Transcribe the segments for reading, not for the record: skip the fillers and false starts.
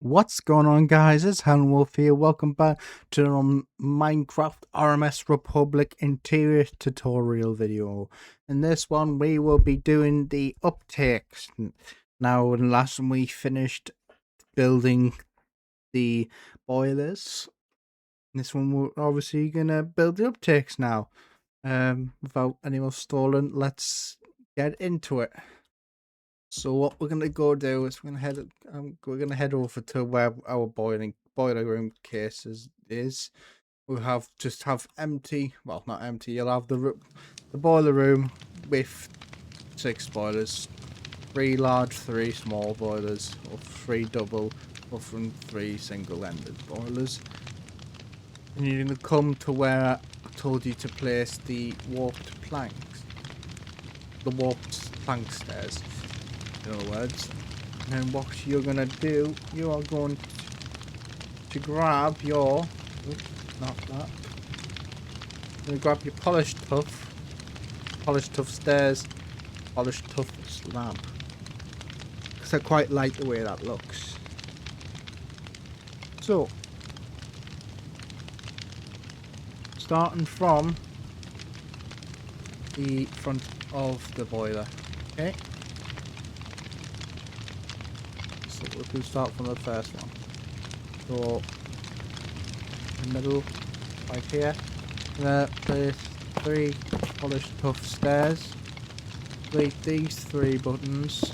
What's going on, guys? It's Helen Wolf here. Welcome back to the Minecraft RMS Republic interior tutorial video. In this one, we will be doing the uptakes. Now, in the last one, we finished building the boilers. In this one, we're obviously gonna build the uptakes now. Without any more stalling, let's get into it. So what we're gonna go do is we're gonna head over to where our boiler room cases is. We'll have empty. Well, not empty. You'll have the boiler room with 6 boilers, 3 large, 3 small boilers, or 3 double, or from 3 single-ended boilers. And you're gonna come to where I told you to place the warped planks, the warped plank stairs. In other words, and then what you're gonna do, you are going to grab your, not that, you're gonna grab your polished tough stairs, polished tough slab, because I quite like the way that looks. So, starting from the front of the boiler, okay? So we can start from the first one. So, in the middle, right here, place 3 polished tough stairs. Delete these 3 buttons,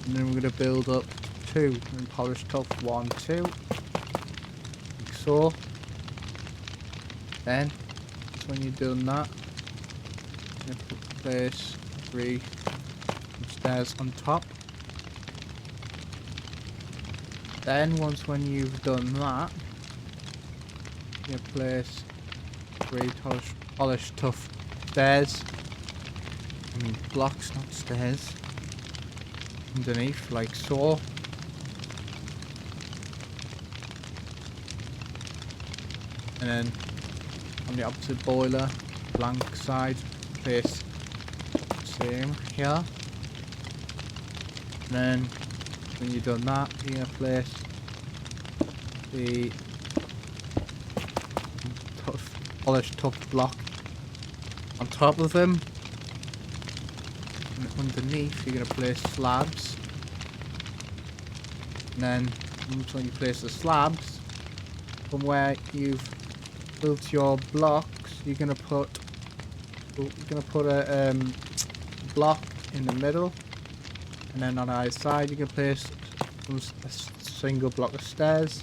and then we're going to build up 2 and polished tough 1, 2, like so. Then, when you've done that, you place 3 stairs on top. Then, when you've done that, you place 3 polished tough stairs. I mean blocks, not stairs. Underneath, like so. And then on the opposite boiler, blank side, place same here. And then when you've done that, you're gonna place the polished tough block on top of them. And underneath, you're gonna place slabs. And then when you place the slabs, from where you've built your blocks, you're gonna put a block in the middle, and then on either side you can place a single block of stairs.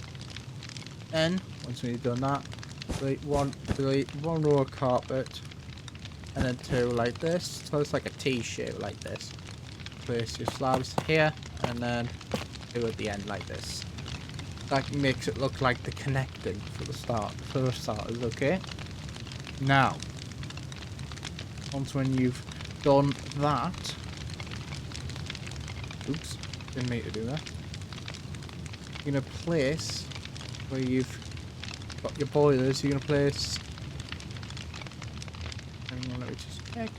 Then once you've done that, delete one row of carpet, and then 2 like this, so it's like a T shape like this. Place your slabs here, and then 2 at the end like this. That makes it look like the connecting for the starters, okay? Now, when you've done that, oops, didn't mean to do that. You're gonna place where you've got your boilers. You're gonna place. Hang on, let me just check.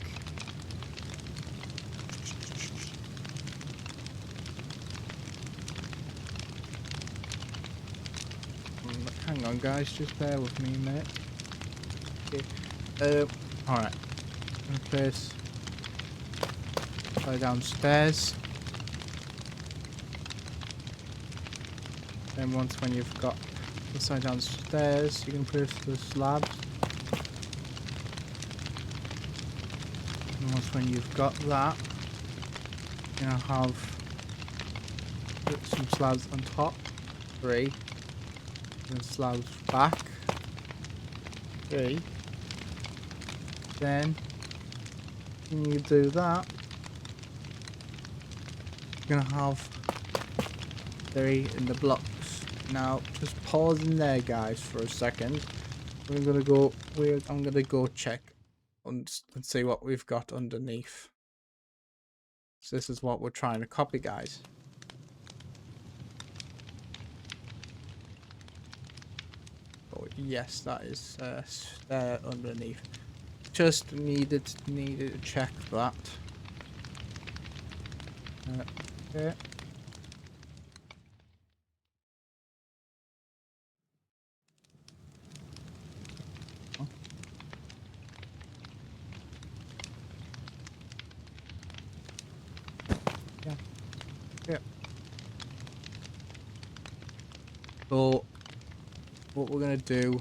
Hang on, guys, just bear with me a minute. Okay. Alright. I'm gonna place downstairs. Then when you've got the side downstairs, you can place the slabs. And when you've got that, you're gonna have some slabs on top, 3, and slabs back, 3. Then when you do that, you're gonna have 3 in the blocks. Now, just pause in there, guys, for a second. I'm gonna go check and see what we've got underneath. So this is what we're trying to copy, guys. Oh yes, that is there underneath. Just needed to check that. Okay. So what we're gonna do,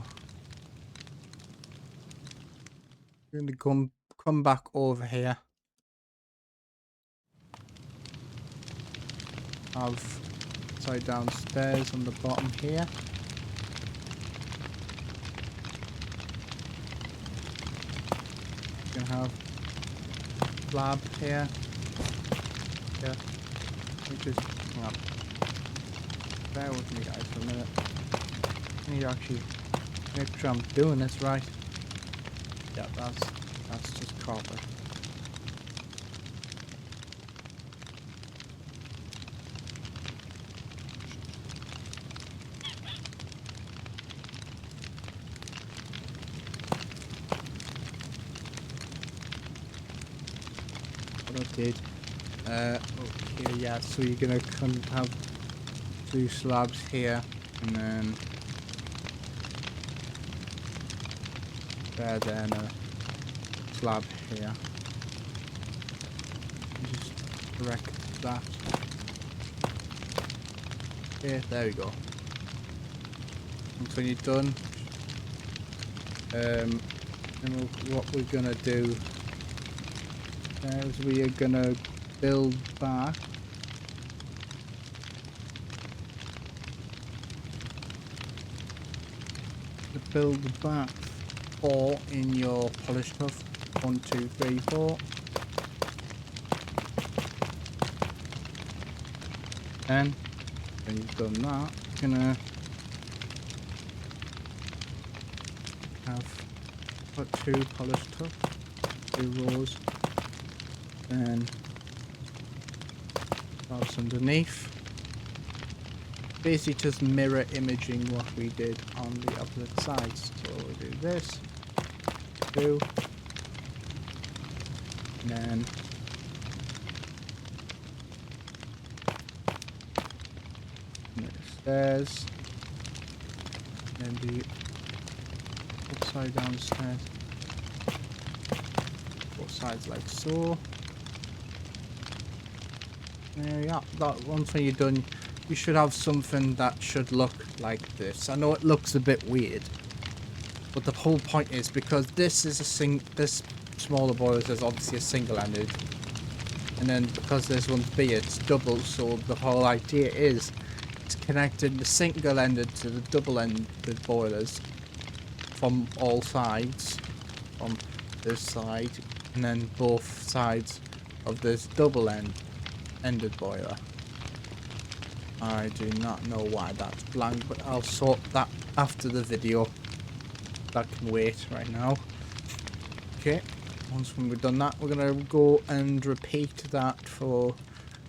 we're gonna come back over here. Have upside down stairs on the bottom here. You can have slab here. Yeah. We just hang on. Bear with me guys for a minute. I need to actually make sure I'm doing this right. Yeah, that's just carpet. What I did. Okay, yeah, so you're gonna have 2 slabs here and then then a slab here. Just correct that. Okay, there we go. And when you're done, then what we're gonna do is we are gonna build back back 4 in your polished hoof. 1, 2, 3, 4. Then when you've done that, you're gonna have put 2 polished hoof, 2 rows, then slabs underneath. Basically just mirror imaging what we did on the opposite sides. So we'll do this, 2, and then the stairs, and the upside down stairs, both sides like so. There you are. That once when you're done, you should have something that should look like this. I know it looks a bit weird, but the whole point is because this is this smaller boiler is obviously a single-ended, and then because this one's bigger, it's double. So the whole idea is it's connecting the single-ended to the double-ended boilers from all sides, from this side, and then both sides of this double-ended boiler. I do not know why that's blank, but I'll sort that after the video. That can wait right now. Okay, once we've done that, we're gonna go and repeat that for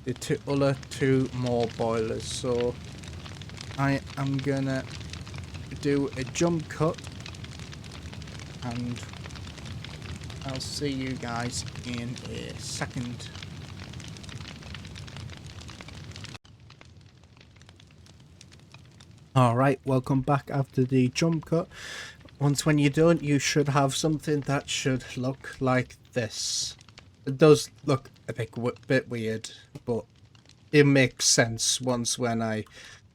the other 2 more boilers. So I am gonna do a jump cut, and I'll see you guys in a second. Alright, welcome back after the jump cut. Once when you're done, you should have something that should look like this. It does look a bit weird, but it makes sense once when I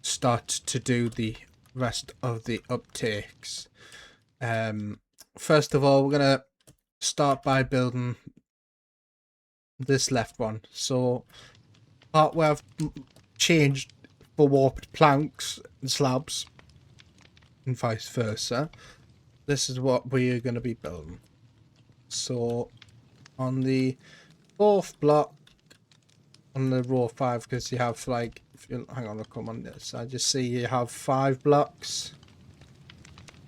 start to do the rest of the uptakes. First of all, we're gonna start by building this left one. So part where I've changed for warped planks and slabs and vice versa, this is what we're going to be building. So on the 4th block on the row 5, because you have like, if you hang on, I'll come on this, I just see you have 5 blocks,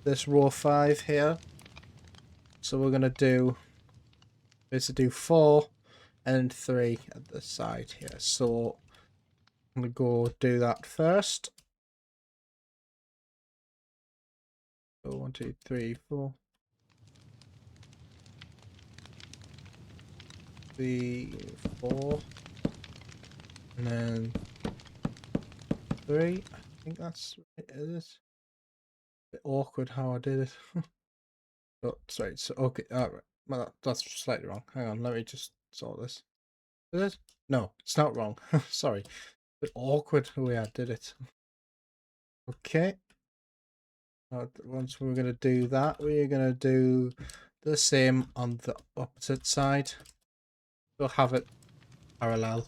this row 5 here. So we're going to do is to do 4 and 3 at the side here. So I'm going to go do that first. So 1, 2, 3, 4. 3, 4. And then 3. I think that's it. It is a bit awkward how I did it. Oh, sorry. So, okay. Alright. Well, that's slightly wrong. Hang on. Let me just sort this. Is it? No, it's not wrong. Sorry. A bit awkward the way I did it. Okay. Once we're going to do that, we're going to do the same on the opposite side. We'll have it parallel.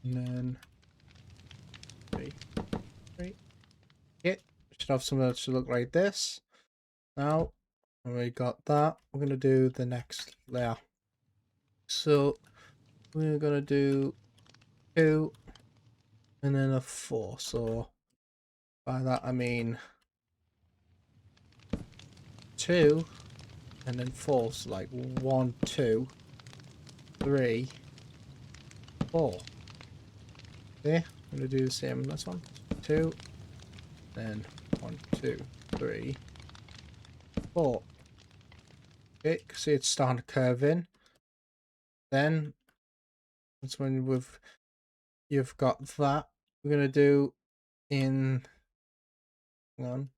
And then three. Okay. Should have something that should look like this. Now, when we got that, we're going to do the next layer. So we're going to do 2 and then a 4. So by that I mean 2 and then 4. So like 1, 2, 3, 4. Okay, I'm going to do the same on this one. 2, then 1, 2, 3, 4. Okay, see it's starting to curve in. Then that's when you've got that. We're going to do in, hang on.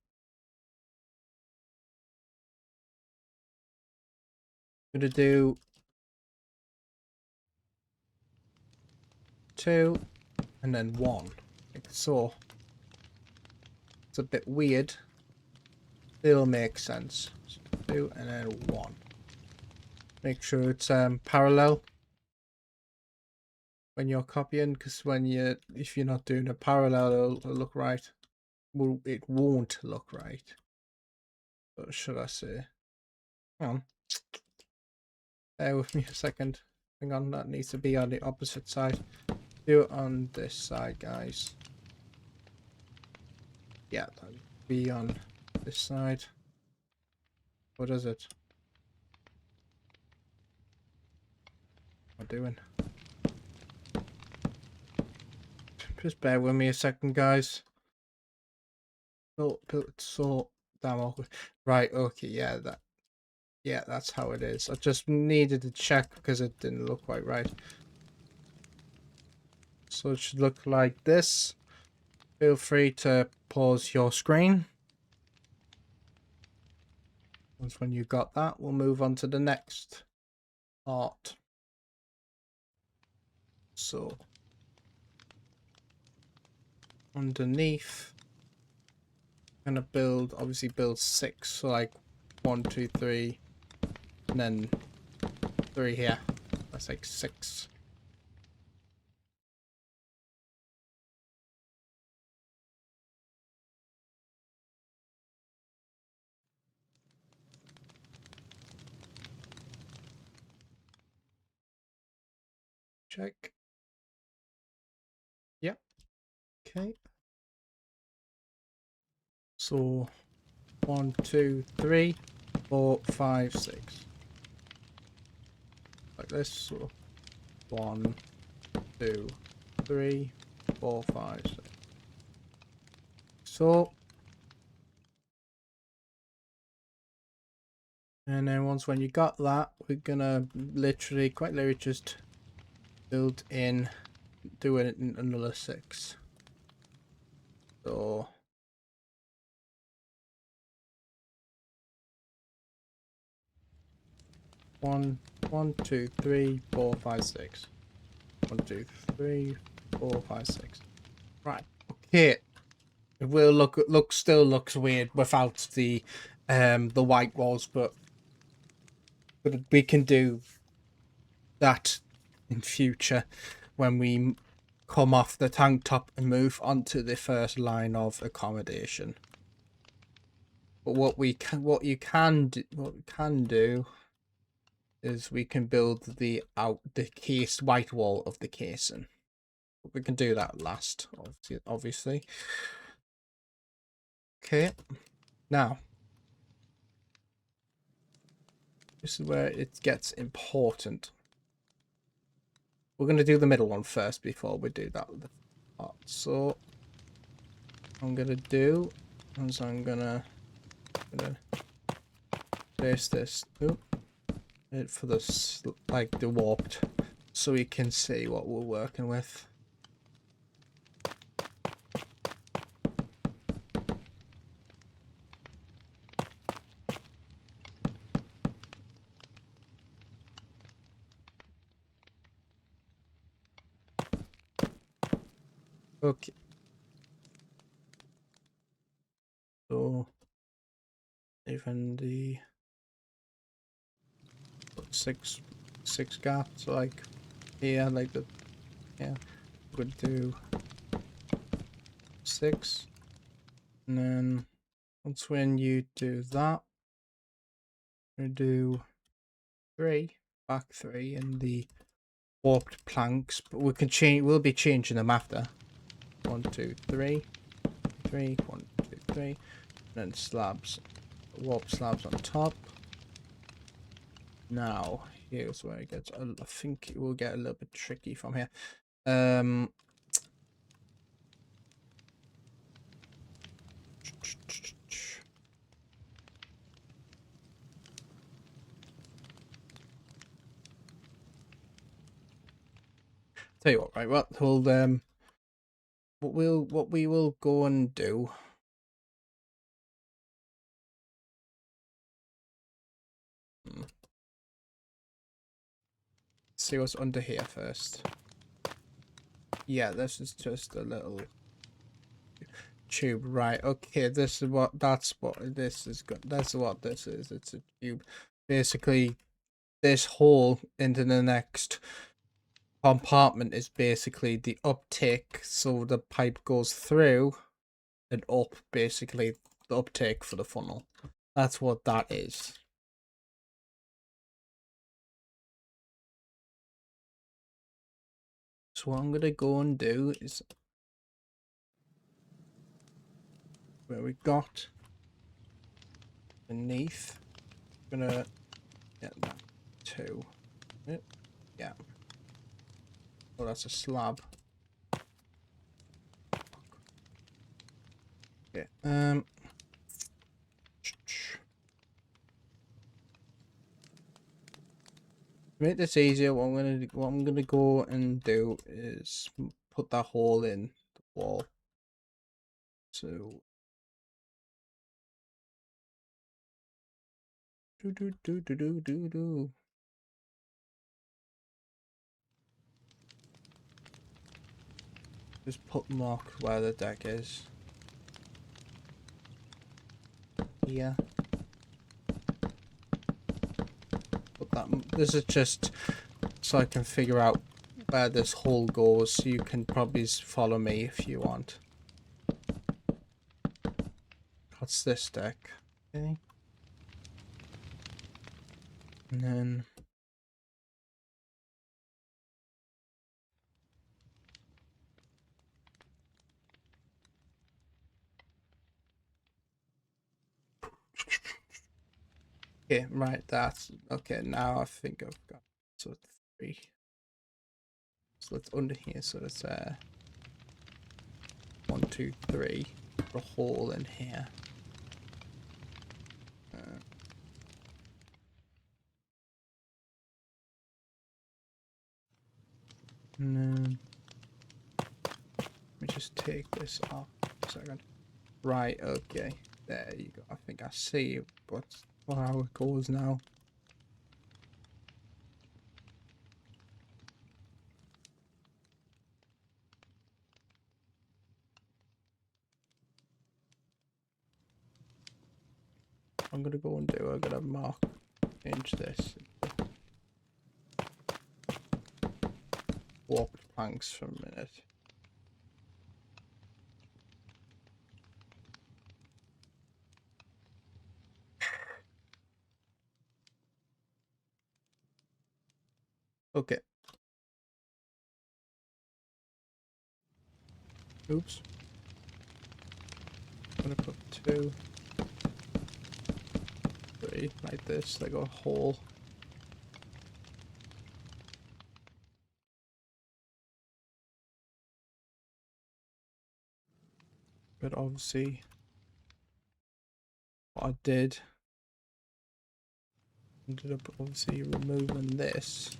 I'm going to do 2 and then 1, like so. It's a bit weird. It'll make sense. So 2 and then 1. Make sure it's parallel when you're copying, because if you're not doing a parallel, it'll look right. Well, it won't look right. What should I say? Hang on. Bear with me a second. Hang on, that needs to be on the opposite side. Do it on this side, guys. Yeah, that'll be on this side. What is it? What am I doing? Just bear with me a second, guys. Oh, it's so damn awkward. Right, okay, yeah, that's how it is. I just needed to check because it didn't look quite right. So it should look like this. Feel free to pause your screen. Once when you got that, we'll move on to the next part. So underneath, I'm gonna obviously build 6. So like 1, 2, 3, and then 3 here. That's like 6. Check. Yep. Okay. So 1, 2, 3, 4, 5, 6. Like this. So 1, 2, 3, 4, 5, 6. So, and then when you got that, we're gonna quite literally just build in, do it in another 6. So 1, 1, 2, 3, 4, 5, 6. 1, 2, 3, 4, 5, 6. Right. Okay. It will still looks weird without the white walls, but we can do that in future when we come off the tank top and move onto the first line of accommodation. But what we can do is we can build the cased white wall of the casing. But we can do that last, obviously. Okay, now this is where it gets important. We're going to do the middle one first before we do that part. So what I'm going to do is I'm going to place this for this, like the warped, so we can see what we're working with. Okay. So even the six gaps like here, like the would do 6, and then once when you do that, we do 3, back 3 in the warped planks, but we can change. We'll be changing them after. 1, 2, 3, 3, 1, 2, 3, and then slabs, warp slabs on top. Now here's where it gets. I think it will get a little bit tricky from here. Tell you what, right? What we will go and do. See what's under here first. Yeah, this is just a little tube, right? Okay, this is what that's what this is. That's what this is. It's a tube. Basically, this hole into the next compartment is basically the uptake, so the pipe goes through and up. Basically, the uptake for the funnel. That's what that is. So what I'm gonna go and do is where we got beneath. I'm gonna get that too. Yeah. Oh, that's a slab. Okay. To make this easier, what I'm gonna go and do is put that hole in the wall. So do. Just put mark where the deck is. Here. Put that. This is just so I can figure out where this hole goes. So you can probably follow me if you want. What's this deck? Okay. And then. Okay, right, that's okay. Now I think I've got 3. So it's under here, so it's 1, 2, 3. A hole in here. And then let me just take this off a second. Right, okay. There you go. I think I see how it goes now. I'm gonna go and do. I'm gonna change this. Warped planks for a minute. Okay. Oops. I'm gonna put 2, 3 like this, like a hole. But obviously, what I did ended up obviously removing this.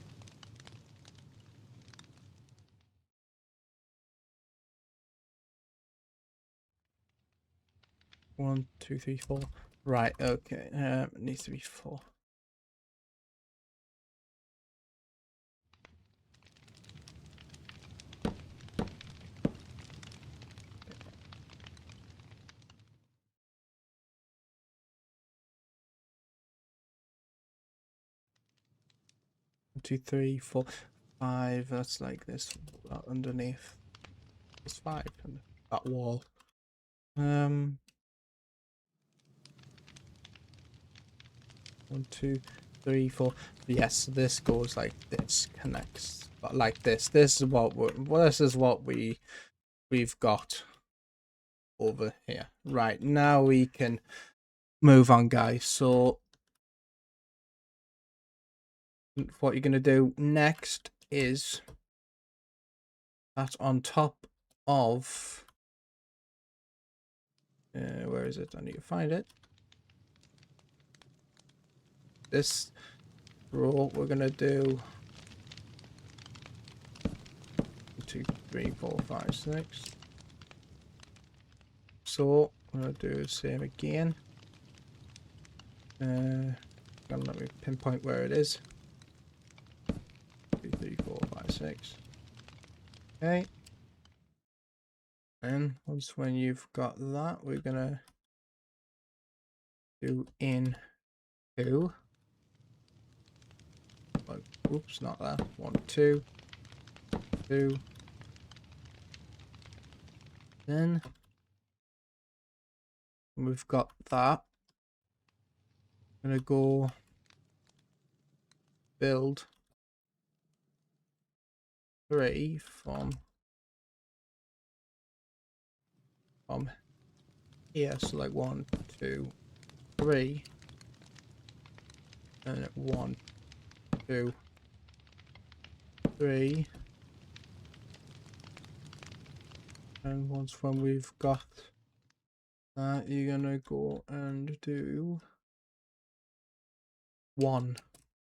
One, 2, 3, 4. Right, okay. It needs to be 4. 2, 3, 4, 5. That's like this underneath. It's 5 and that wall. 1, 2, 3, 4. Yes, this goes like this, connects like this. This is what we've got over here. Right, now we can move on, guys. So what you're gonna do next is that on top of where is it? I need to find it. This row we're gonna do 2, 3, 4, 5, 6. So I'm gonna do the same again. Gonna let me pinpoint where it is. 2, 3, 4, 5, 6. Okay. And once when you've got that, we're gonna do in 2. Oh, oops, not that. 1, 2, 2. Then we've got that. I'm gonna go build 3 from here. So like 1, 2, 3, and 1, 2, 3. And once when we've got that, you're gonna go and do 1.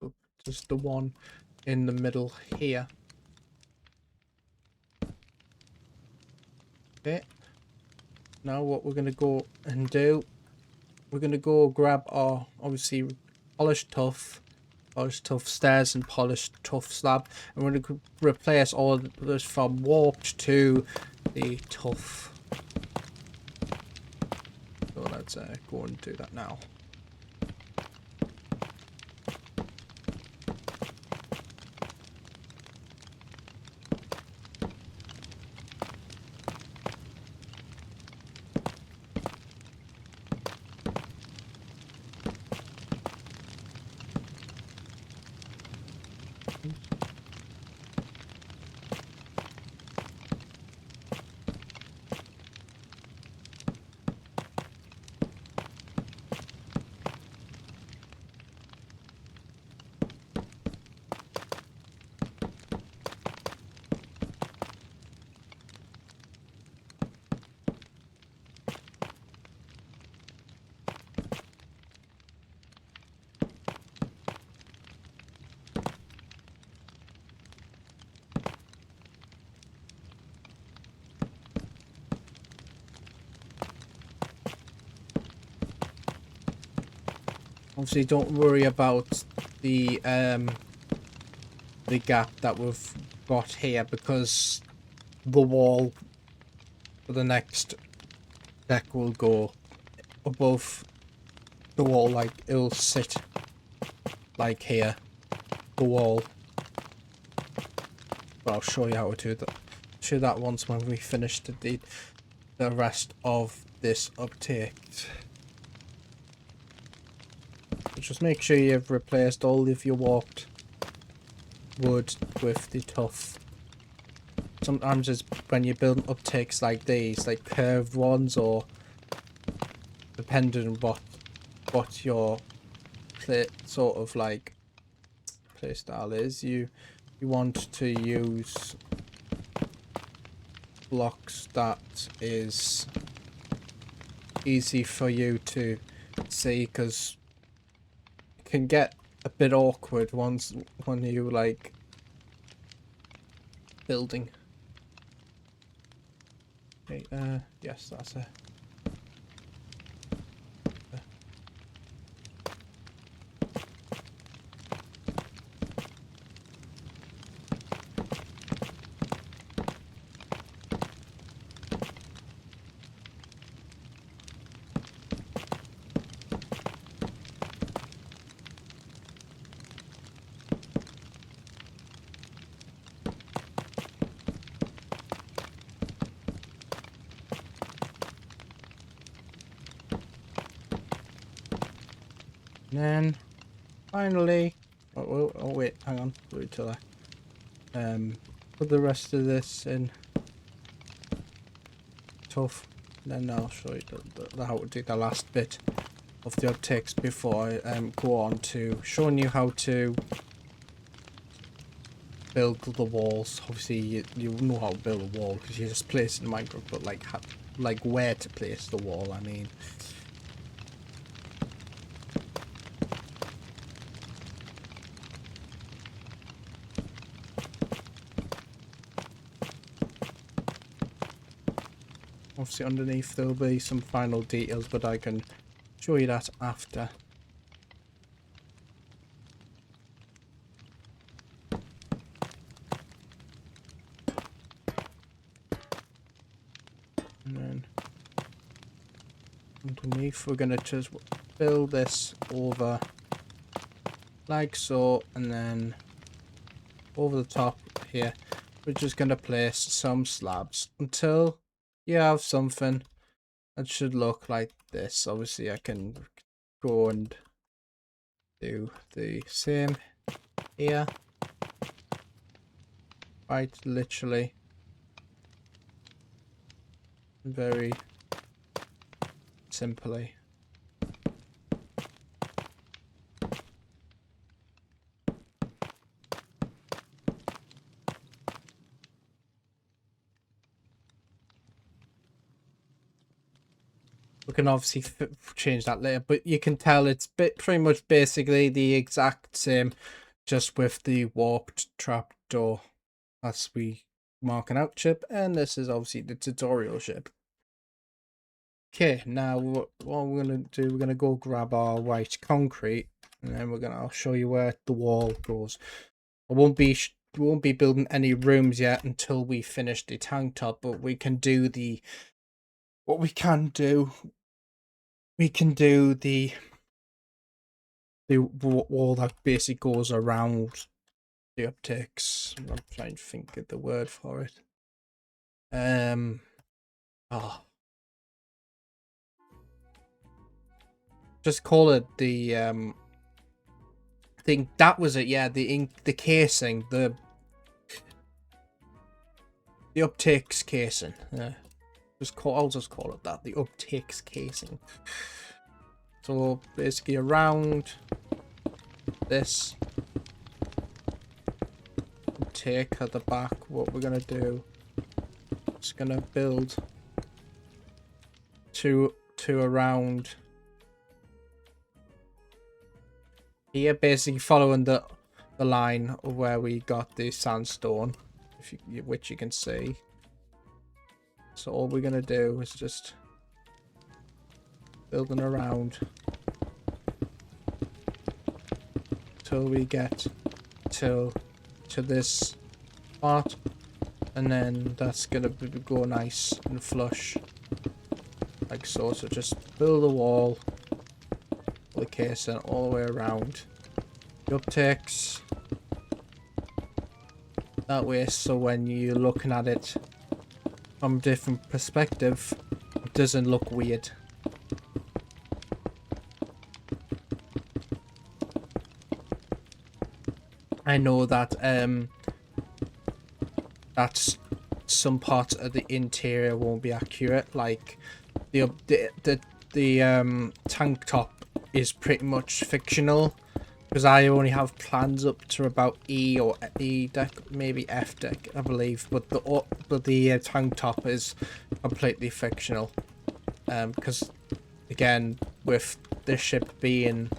So just the 1 in the middle here. Okay. Now what we're gonna go and do, we're gonna go grab our obviously polished tuff stairs and polished tuff slab, and we're gonna replace all of this from warped to the tuff. So let's go and do that now. Obviously, don't worry about the gap that we've got here, because the wall for the next deck will go above the wall, like it'll sit like here, the wall. But I'll show you how to do that. Show that once when we finish the rest of this uptake. Just make sure you've replaced all of your warped wood with the tuff. Sometimes it's when you're building uptakes like these, like curved ones, or depending on what your sort of like play style is, you want to use blocks that is easy for you to see, because can get a bit awkward when you like building. Okay, yes, that's it. And then finally, oh wait, hang on, wait till I put the rest of this in tough. And then I'll show you how to do the last bit of the upticks before I go on to showing you how to build the walls. Obviously, you know how to build a wall because you just place it in Minecraft, but like where to place the wall, I mean. Obviously underneath there'll be some final details, but I can show you that after. And then underneath we're going to just build this over like so, and then over the top here we're just going to place some slabs until you have something that should look like this. Obviously I can go and do the same here, right, literally very simply. We can obviously change that later, but you can tell it's pretty much basically the exact same, just with the warped trapdoor. That's we marking out ship, and this is obviously the tutorial ship. Okay, now what we're gonna do, we're gonna go grab our white concrete, and then I'll show you where the wall goes. We won't be building any rooms yet until we finish the tank top, but we can do what we can do. We can do the wall that basically goes around the upticks. I'm trying to think of the word for it. Just call it the I think that was it. Yeah, the casing, the upticks casing. Yeah, I'll just call it that. The upticks casing. So basically around this take at the back, what we're gonna do is gonna build two around here, basically following the line of where we got the sandstone, which you can see. So all we're gonna do is just building around till we get to this part, and then that's gonna go nice and flush like so. So just build a wall, the casing all the way around the upticks that way, so when you're looking at it from a different perspective, it doesn't look weird. I know that that's some parts of the interior won't be accurate, like the tank top is pretty much fictional, because I only have plans up to about E or E deck, maybe F deck, I believe, but the tank top is completely fictional, because again, with this ship being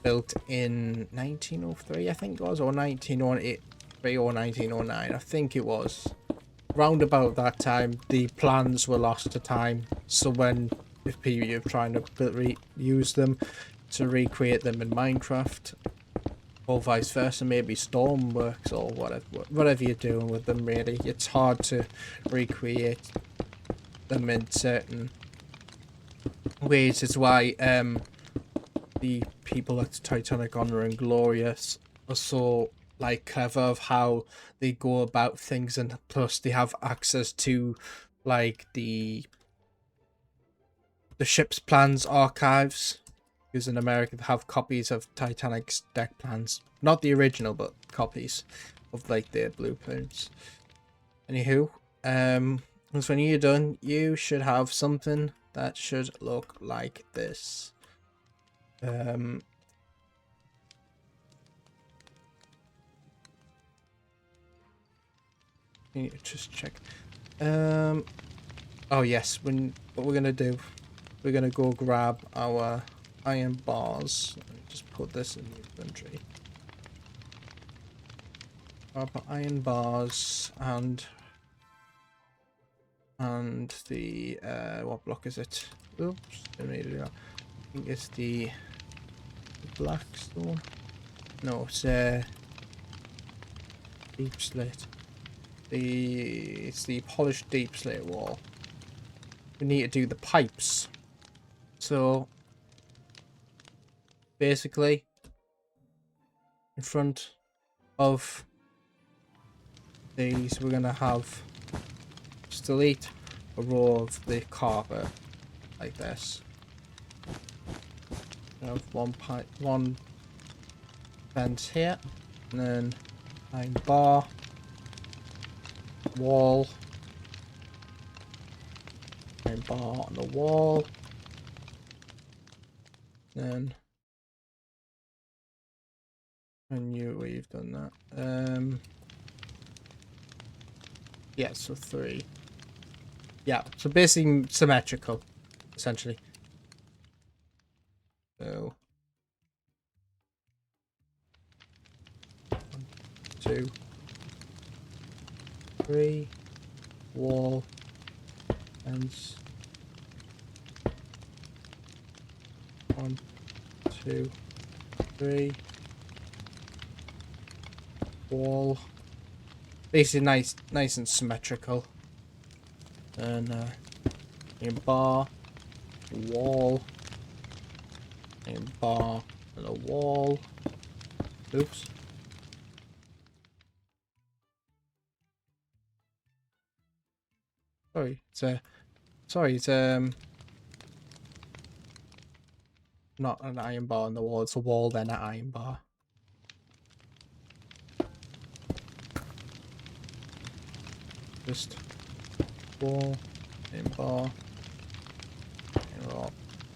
built in 1903, I think it was, or 1903 or 1909, I think it was. Round about that time, the plans were lost to time, so if you're trying to use them to recreate them in Minecraft, or vice versa, maybe Stormworks or whatever you're doing with them, really, it's hard to recreate them in certain ways. It's why the people at Titanic Honor and Glorious are so clever of how they go about things, and plus they have access to like the ship's plans archives, because in America they have copies of Titanic's deck plans. Not the original, but copies of like their blueprints. Anywho, once when you're done, you should have something that should look like this. You need to just check. Oh yes, what we're gonna do, we're gonna go grab our iron bars. Let me just put this in the inventory. Grab our iron bars and the what block is it? Oops, didn't mean to do that. I think it's the black stone. No, it's deep slate. It's the polished deep slate wall. We need to do the pipes. So basically, in front of these, we're gonna have just delete a row of the carpet like this. We have one fence here, and then iron bar, wall, iron bar on the wall, then I knew we've done that. Yeah, so 3. Yeah, so basically symmetrical, essentially. So 1, 2, 3, wall, fence. 1, 2, 3, wall. Basically nice and symmetrical. And a bar, wall, a bar, and a wall. Oops. Sorry, it's not an iron bar on the wall, it's a wall then an iron bar. Just wall, iron bar,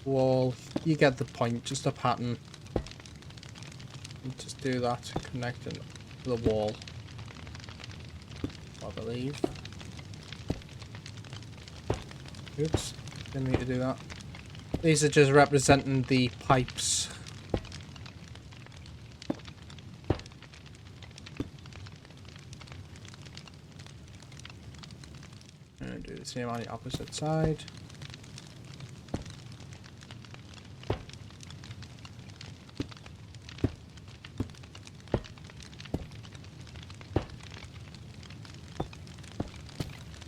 wall. You get the point, just a pattern. And just do that, connecting to the wall, I believe. Oops, didn't mean to do that. These are just representing the pipes. And do the same on the opposite side.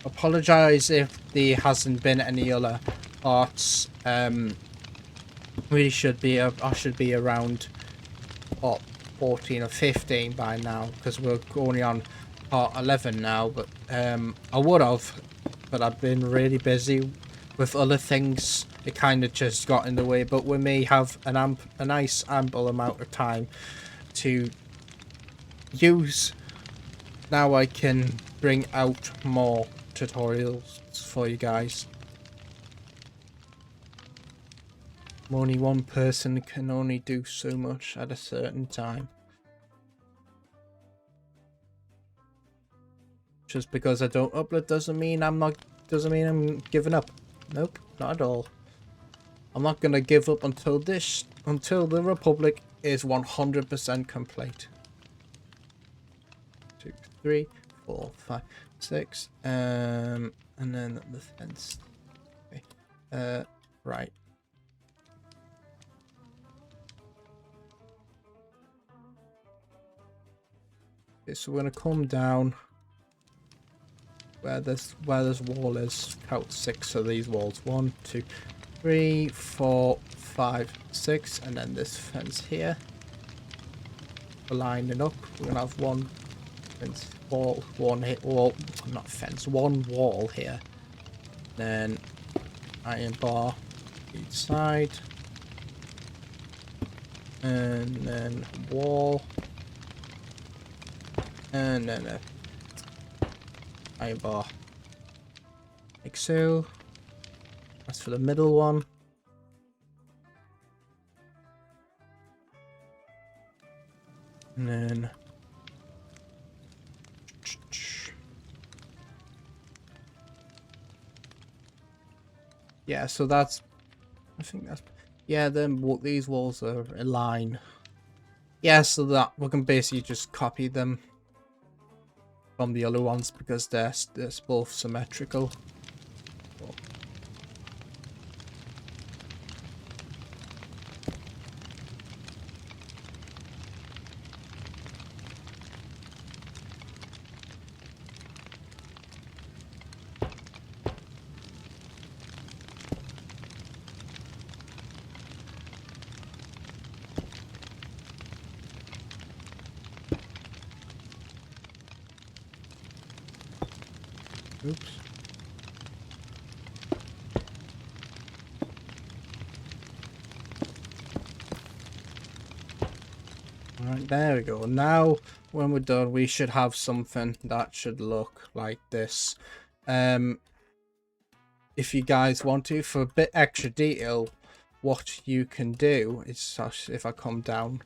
Apologise if there hasn't been any other parts. We should be I should be around what 14 or 15 by now, because we're only on part 11 now. But I would have, but I've been really busy with other things. It kind of just got in the way. But we may have a nice ample amount of time to use. Now I can bring out more tutorials for you guys. Only one person can only do so much at a certain time. Just because I don't upload doesn't mean I'm giving up. Nope, not at all. I'm not gonna give up until the Republic is 100% complete. 2, 3, 4, 5, 6, and then the fence. Okay. Right. Okay, so we're gonna come down where this wall is. Count 6 of these walls. 1, 2, 3, 4, 5, 6, and then this fence here. We're lining up. We're gonna have one fence wall, one hit wall, not fence, one wall here. Then iron bar each side. and then wall, and then a iron bar, like so. That's for the middle one. And then yeah, so that's, I think that's, yeah, then these walls are a line. Yeah, so that we can basically just copy them from the other ones because they're both symmetrical. Oops. Alright, there we go. Now, when we're done, we should have something that should look like this. If you guys want to, for a bit extra detail, what you can do is, if I come down,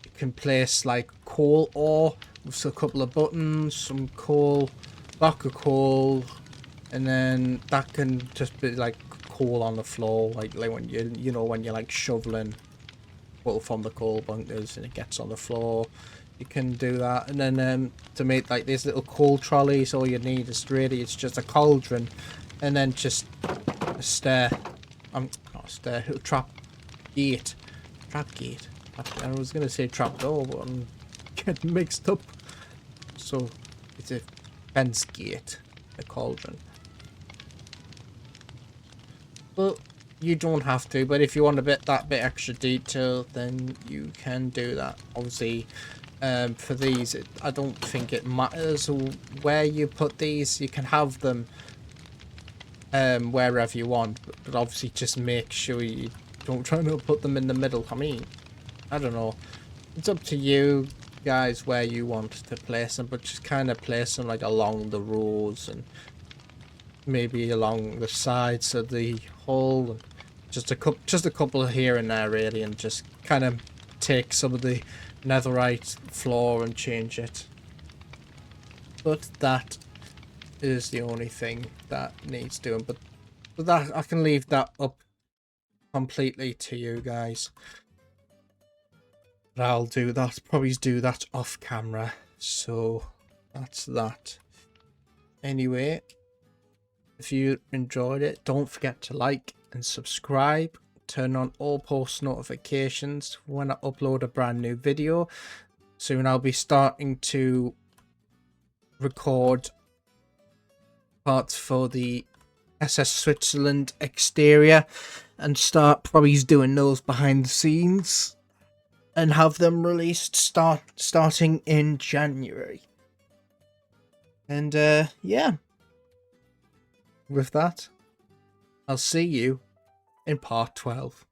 you can place like coal ore with a couple of buttons, some coal, block of coal, and then that can just be like coal on the floor, like when you know when you're like shoveling coal from the coal bunkers and it gets on the floor. You can do that, and then to make like these little coal trolleys, all you need is really, it's just a cauldron, and then just a stair. Not a stair, a trap gate. I was gonna say trap door, but I'm getting mixed up. So it's a fence gate, a cauldron. But you don't have to. But if you want that bit extra detail, then you can do that. Obviously, for these, I don't think it matters where you put these. You can have them wherever you want, but obviously just make sure you don't try to put them in the middle. I mean, I don't know. It's up to you guys where you want to place them, but just kind of place them like along the rows and maybe along the sides of the hull. Just a couple here and there really, and just kind of take some of the netherite floor and change it. But that is the only thing that needs doing. But that, I can leave that up completely to you guys. But I'll do that, probably do that off camera. So that's that. Anyway, if you enjoyed it, don't forget to like and subscribe. Turn on all post notifications when I upload a brand new video. Soon I'll be starting to record parts for the SS Switzerland exterior and start probably doing those behind the scenes and have them released starting in January. And yeah, with that, I'll see you in part 12.